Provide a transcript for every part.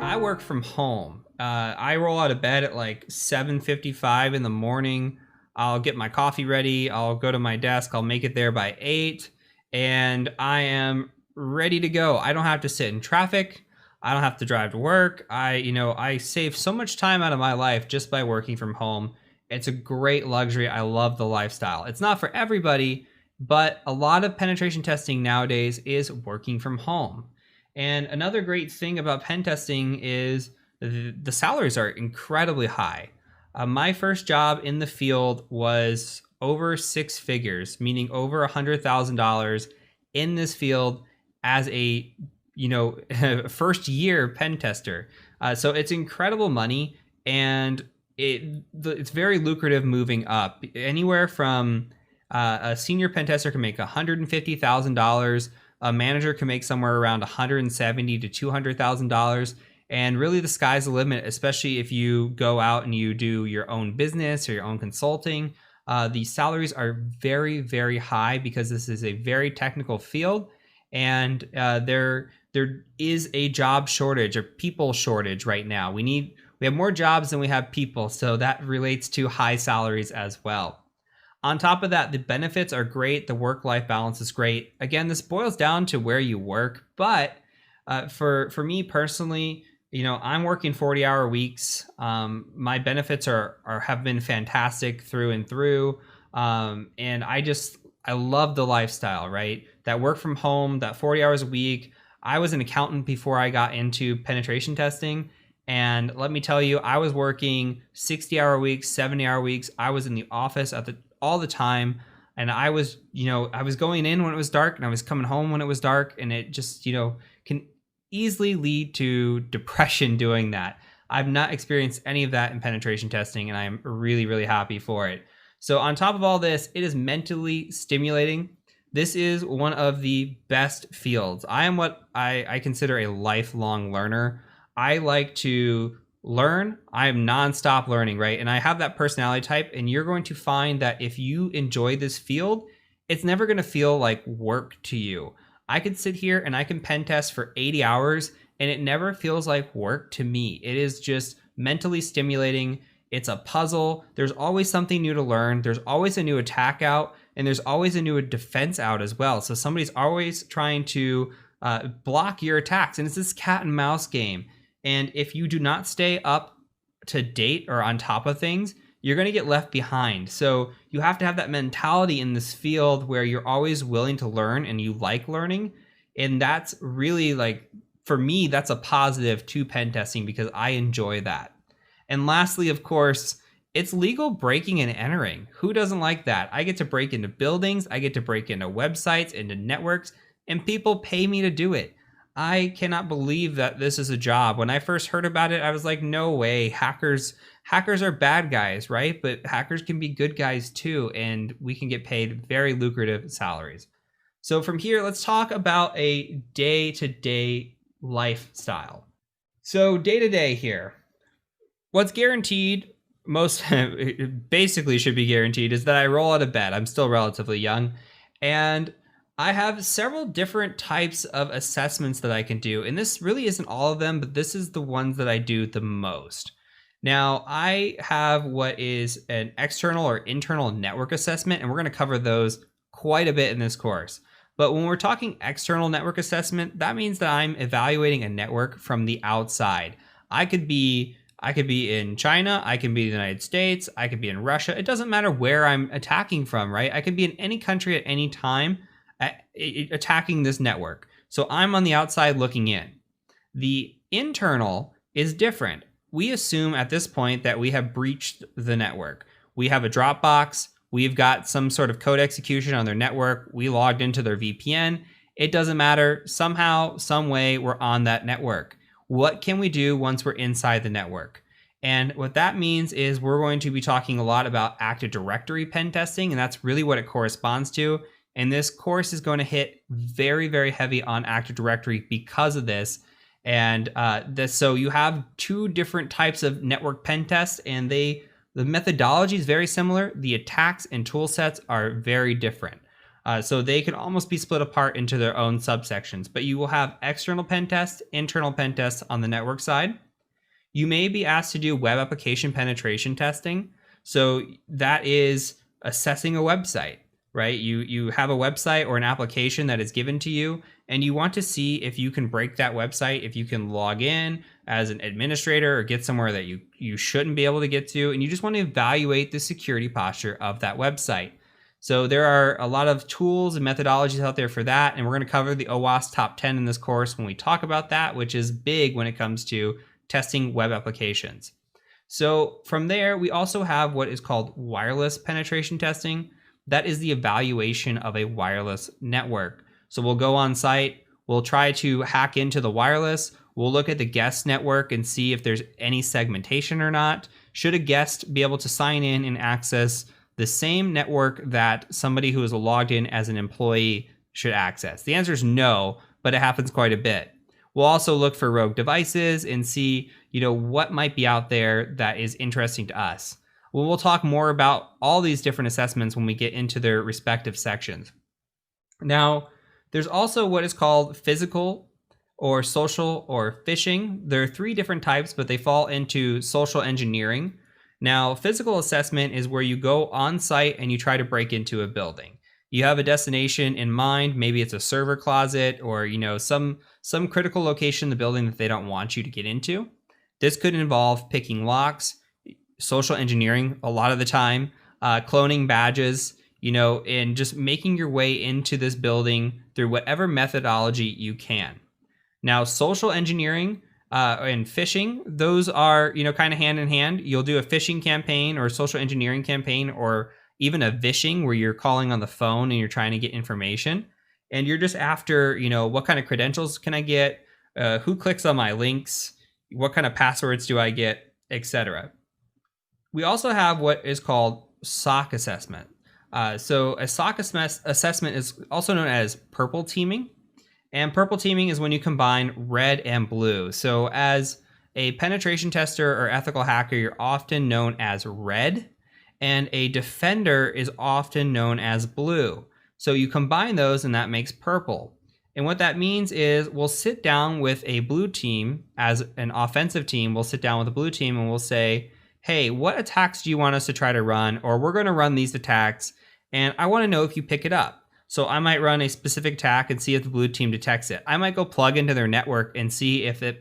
I work from home. I roll out of bed at like 7:55 in the morning. I'll get my coffee ready. I'll go to my desk. I'll make it there by 8, and I am ready to go. I don't have to sit in traffic. I don't have to drive to work. I save so much time out of my life just by working from home. It's a great luxury. I love the lifestyle. It's not for everybody, but a lot of penetration testing nowadays is working from home. And another great thing about pen testing is the salaries are incredibly high. My first job in the field was over six figures, meaning over $100,000 in this field as a first year pen tester. So it's incredible money, and it's very lucrative moving up. Anywhere from a senior pen tester can make $150,000. A manager can make somewhere around $170,000 to $200,000. And really the sky's the limit, especially if you go out and you do your own business or your own consulting. The salaries are very, very high because this is a very technical field, and there is a job shortage or people shortage right now. We have more jobs than we have people, so that relates to high salaries as well. On top of that, the benefits are great. The work-life balance is great. Again, this boils down to where you work, but for me personally, I'm working 40-hour weeks. My benefits have been fantastic through and through, and I love the lifestyle. Right, that work from home, that 40 hours a week. I was an accountant before I got into penetration testing, and let me tell you, I was working 60-hour weeks, 70-hour weeks. I was in the office all the time, and I was going in when it was dark, and I was coming home when it was dark, and it just can easily lead to depression doing that. I've not experienced any of that in penetration testing, and I'm really, really happy for it. So on top of all this, it is mentally stimulating. This is one of the best fields. I am what I consider a lifelong learner. I like to learn. I am nonstop learning, right? And I have that personality type, and you're going to find that if you enjoy this field, it's never going to feel like work to you. I could sit here and I can pen test for 80 hours and it never feels like work to me. It is just mentally stimulating. It's a puzzle. There's always something new to learn. There's always a new attack out, and there's always a new defense out as well. So somebody's always trying to block your attacks, and it's this cat and mouse game. And if you do not stay up to date or on top of things, you're going to get left behind. So you have to have that mentality in this field where you're always willing to learn and you like learning. And that's really, like, for me, that's a positive to pen testing because I enjoy that. And lastly, of course, it's legal breaking and entering. Who doesn't like that? I get to break into buildings, I get to break into websites, into networks, and people pay me to do it. I cannot believe that this is a job. When I first heard about it, I was like, no way. Hackers are bad guys, right? But hackers can be good guys too, and we can get paid very lucrative salaries. So from here, let's talk about a day-to-day lifestyle. So day-to-day here. What's guaranteed, most basically should be guaranteed, is that I roll out of bed. I'm still relatively young, and I have several different types of assessments that I can do, and this really isn't all of them, but this is the ones that I do the most. Now, I have what is an external or internal network assessment, and we're going to cover those quite a bit in this course. But when we're talking external network assessment, that means that I'm evaluating a network from the outside. I could be in China, I can be in the United States, I could be in Russia. It doesn't matter where I'm attacking from, right? I could be in any country at any time attacking this network. So I'm on the outside looking in. The internal is different. We assume at this point that we have breached the network. We have a Dropbox. We've got some sort of code execution on their network. We logged into their VPN. It doesn't matter. Somehow, some way, we're on that network. What can we do once we're inside the network? And what that means is we're going to be talking a lot about Active Directory pen testing, and that's really what it corresponds to. And this course is going to hit very, very heavy on Active Directory because of this. And so you have two different types of network pen tests, and they The methodology is very similar. The attacks and tool sets are very different. So they can almost be split apart into their own subsections, but you will have external pen tests, internal pen tests on the network side. You may be asked to do web application penetration testing. So that is assessing a website, right? You have a website or an application that is given to you, and you want to see if you can break that website, if you can log in as an administrator or get somewhere that you shouldn't be able to get to, and you just want to evaluate the security posture of that website. So there are a lot of tools and methodologies out there for that, and we're going to cover the OWASP top 10 in this course when we talk about that, which is big when it comes to testing web applications. So from there, we also have what is called wireless penetration testing. That is the evaluation of a wireless network. So we'll go on site, we'll try to hack into the wireless, we'll look at the guest network and see if there's any segmentation or not. Should a guest be able to sign in and access the same network that somebody who is logged in as an employee should access? The answer is no, but it happens quite a bit. We'll also look for rogue devices and see, what might be out there that is interesting to us. Well, we'll talk more about all these different assessments when we get into their respective sections. Now, there's also what is called physical or social or phishing. There are 3 different types, but they fall into social engineering. Now, physical assessment is where you go on site and you try to break into a building. You have a destination in mind. Maybe it's a server closet or, some critical location in the building that they don't want you to get into. This could involve picking locks, social engineering a lot of the time, cloning badges, and just making your way into this building through whatever methodology you can. Now, social engineering and phishing, those are, kind of hand in hand. You'll do a phishing campaign or a social engineering campaign, or even a vishing where you're calling on the phone and you're trying to get information. And you're just after, what kind of credentials can I get? Who clicks on my links? What kind of passwords do I get, etc. We also have what is called SOC assessment. So a SOC assessment is also known as purple teaming. And purple teaming is when you combine red and blue. So as a penetration tester or ethical hacker, you're often known as red, and a defender is often known as blue. So you combine those and that makes purple. And what that means is we'll sit down with a blue team as an offensive team. We'll sit down with a blue team and we'll say, hey, what attacks do you want us to try to run? Or we're going to run these attacks, and I want to know if you pick it up. So I might run a specific attack and see if the blue team detects it. I might go plug into their network and see if it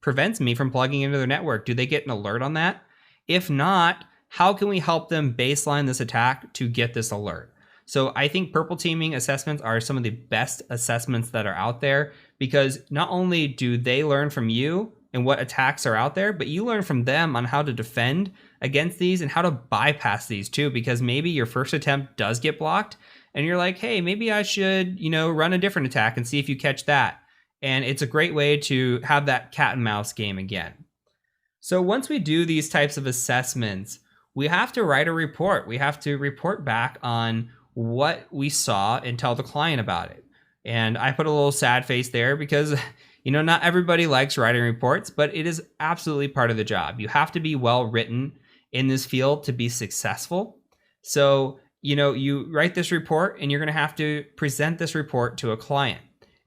prevents me from plugging into their network. Do they get an alert on that? If not, how can we help them baseline this attack to get this alert? So I think purple teaming assessments are some of the best assessments that are out there, because not only do they learn from you and what attacks are out there, but you learn from them on how to defend against these and how to bypass these too, because maybe your first attempt does get blocked and you're like, hey, maybe I should, run a different attack and see if you catch that. And it's a great way to have that cat and mouse game again. So once we do these types of assessments, we have to write a report. We have to report back on what we saw and tell the client about it. And I put a little sad face there because, not everybody likes writing reports, but it is absolutely part of the job. You have to be well written in this field to be successful. So, you write this report and you're going to have to present this report to a client.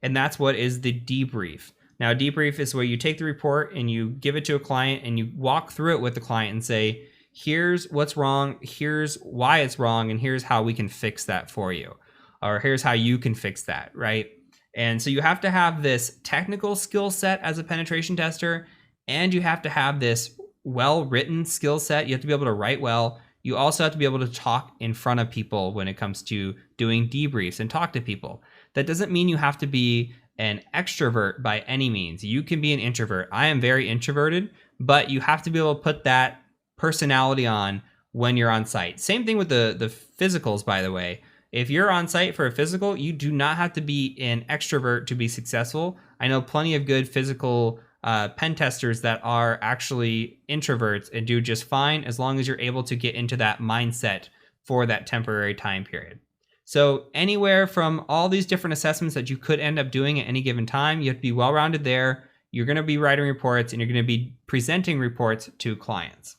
And that's what is the debrief. Now, debrief is where you take the report and you give it to a client and you walk through it with the client and say, here's what's wrong, here's why it's wrong, and here's how we can fix that for you. Or here's how you can fix that, right? And so you have to have this technical skill set as a penetration tester, and you have to have this well-written skill set. You have to be able to write well. You also have to be able to talk in front of people when it comes to doing debriefs and talk to people. That doesn't mean you have to be an extrovert by any means. You can be an introvert. I am very introverted, but you have to be able to put that personality on when you're on site. Same thing with the physicals, by the way. If you're on site for a physical, you do not have to be an extrovert to be successful. I know plenty of good physical pen testers that are actually introverts and do just fine as long as you're able to get into that mindset for that temporary time period. So anywhere from all these different assessments that you could end up doing at any given time, you have to be well-rounded there. You're going to be writing reports and you're going to be presenting reports to clients.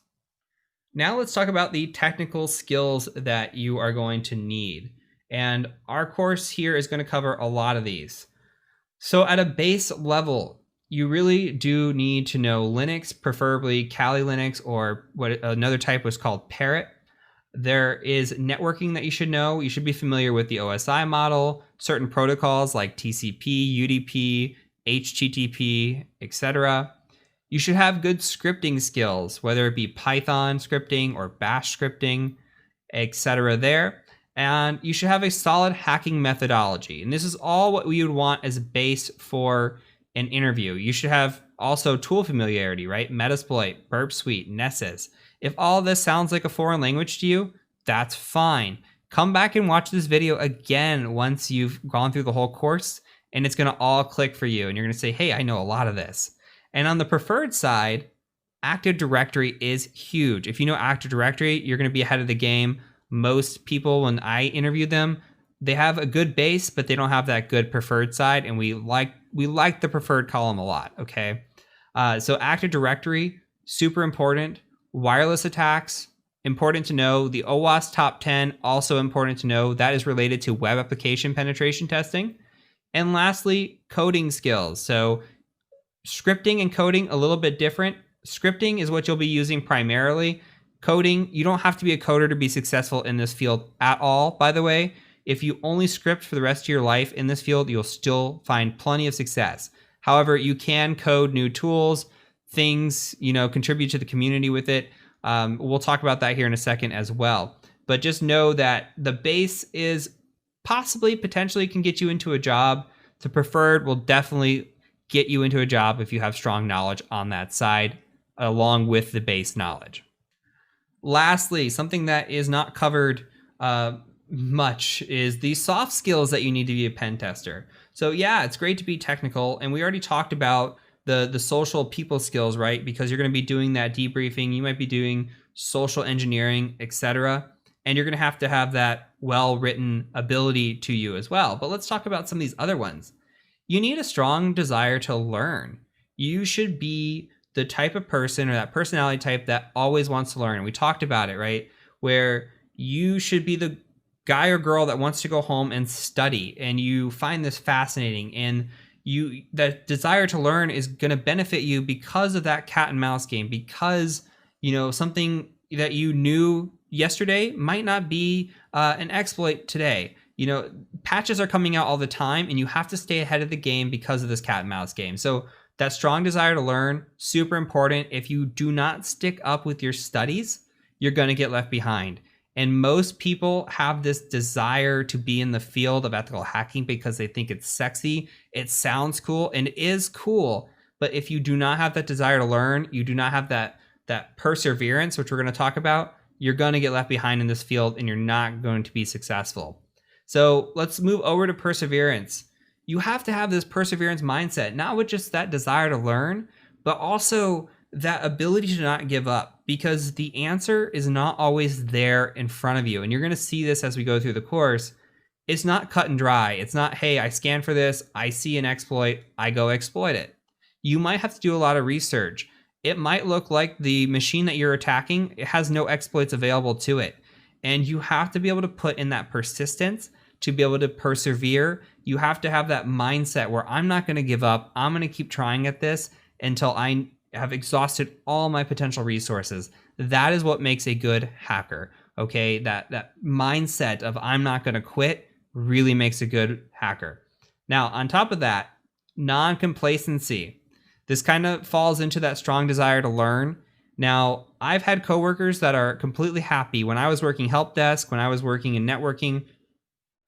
Now let's talk about the technical skills that you are going to need. And our course here is going to cover a lot of these. So at a base level, you really do need to know Linux, preferably Kali Linux, or what another type was called Parrot. There is networking that you should know. You should be familiar with the OSI model, certain protocols like TCP, UDP, HTTP, etc. You should have good scripting skills, whether it be Python scripting or Bash scripting, etc. there. And you should have a solid hacking methodology. And this is all what we would want as a base for an interview. You should have also tool familiarity, right? Metasploit, Burp Suite, Nessus. If all this sounds like a foreign language to you, that's fine. Come back and watch this video again once you've gone through the whole course, and it's gonna all click for you. And you're gonna say, hey, I know a lot of this. And on the preferred side, Active Directory is huge. If you know Active Directory, you're gonna be ahead of the game. Most people, when I interview them, they have a good base, but they don't have that good preferred side. And we like the preferred column a lot, okay? So Active Directory, super important. Wireless attacks, important to know. The OWASP top 10, also important to know. That is related to web application penetration testing. And lastly, coding skills. So scripting and coding, a little bit different. Scripting is what you'll be using primarily. Coding, you don't have to be a coder to be successful in this field at all, by the way. If you only script for the rest of your life in this field, you'll still find plenty of success. However, you can code new tools, things, contribute to the community with it. We'll talk about that here in a second as well. But just know that the base is potentially can get you into a job. The preferred will definitely get you into a job if you have strong knowledge on that side, along with the base knowledge. Lastly, something that is not covered much is the soft skills that you need to be a pen tester. So yeah, it's great to be technical, and we already talked about the social people skills, right? Because you're going to be doing that debriefing, you might be doing social engineering, etc. And you're going to have that well-written ability to you as well. But let's talk about some of these other ones. You need a strong desire to learn. You should be the type of person or that personality type that always wants to learn. And we talked about it, right? Where you should be the guy or girl that wants to go home and study, and you find this fascinating, and that desire to learn is going to benefit you because of that cat and mouse game, because something that you knew yesterday might not be an exploit today. Patches are coming out all the time, and you have to stay ahead of the game because of this cat and mouse game. So that strong desire to learn, super important. If you do not stick up with your studies, you're going to get left behind. And most people have this desire to be in the field of ethical hacking because they think it's sexy, it sounds cool, and it is cool. But if you do not have that desire to learn, you do not have that perseverance, which we're going to talk about, you're going to get left behind in this field, and you're not going to be successful. So let's move over to perseverance. You have to have this perseverance mindset, not with just that desire to learn, but also that ability to not give up, because the answer is not always there in front of you. And you're going to see this as we go through the course. It's not cut and dry. It's not, hey, I scan for this, I see an exploit, I go exploit it. You might have to do a lot of research. It might look like the machine that you're attacking, it has no exploits available to it. And you have to be able to put in that persistence to be able to persevere. You have to have that mindset where I'm not going to give up. I'm going to keep trying at this until I have exhausted all my potential resources. That is what makes a good hacker. Okay, that mindset of I'm not going to quit really makes a good hacker. Now, on top of that, non-complacency. This kind of falls into that strong desire to learn. Now, I've had coworkers that are completely happy. When I was working help desk, when I was working in networking,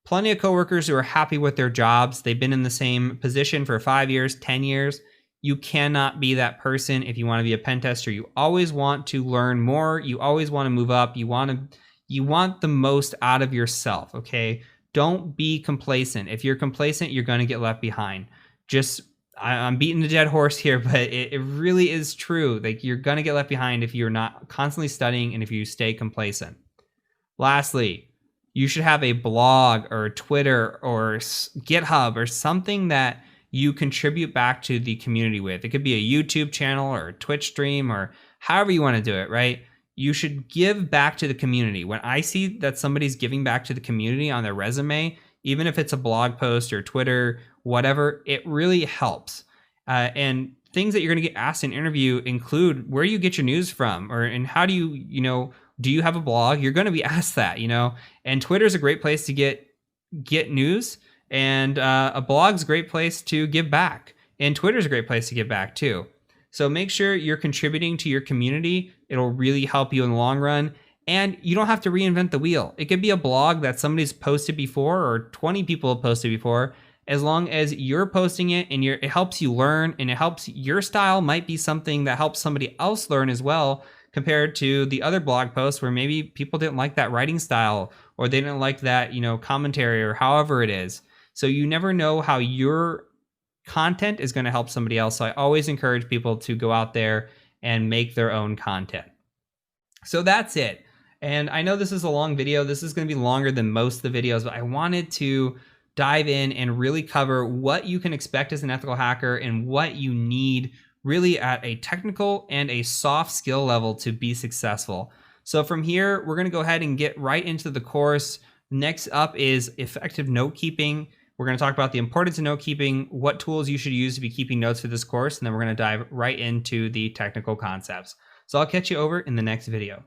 plenty of coworkers who are happy with their jobs. They've been in the same position for 5 years, 10 years. You cannot be that person if you want to be a pen tester. You always want to learn more. You always want to move up. You want the most out of yourself, okay? Don't be complacent. If you're complacent, you're going to get left behind. I'm beating the dead horse here, but it really is true. Like, you're going to get left behind if you're not constantly studying and if you stay complacent. Lastly, you should have a blog or Twitter or GitHub or something that you contribute back to the community with. It could be a YouTube channel or a Twitch stream or however you want to do it, right? you should give back to the community. When I see that somebody's giving back to the community on their resume, even if it's a blog post or Twitter, whatever, it really helps. And things that you're going to get asked in an interview include where you get your news from, and how do you, do you have a blog? You're going to be asked that, and Twitter is a great place to get news, and a blog's a great place to give back, and Twitter's a great place to give back too. So make sure you're contributing to your community. It'll really help you in the long run. And you don't have to reinvent the wheel. It could be a blog that somebody's posted before or 20 people have posted before. As long as you're posting it and it helps you learn, and it helps your style might be something that helps somebody else learn as well, compared to the other blog posts where maybe people didn't like that writing style, or they didn't like that, commentary, or however it is. So you never know how your content is going to help somebody else. So I always encourage people to go out there and make their own content. So that's it. And I know this is a long video. This is going to be longer than most of the videos, but I wanted to dive in and really cover what you can expect as an ethical hacker and what you need really at a technical and a soft skill level to be successful. So from here, we're going to go ahead and get right into the course. Next up is effective note keeping. We're going to talk about the importance of note keeping, what tools you should use to be keeping notes for this course, and then we're going to dive right into the technical concepts. So I'll catch you over in the next video.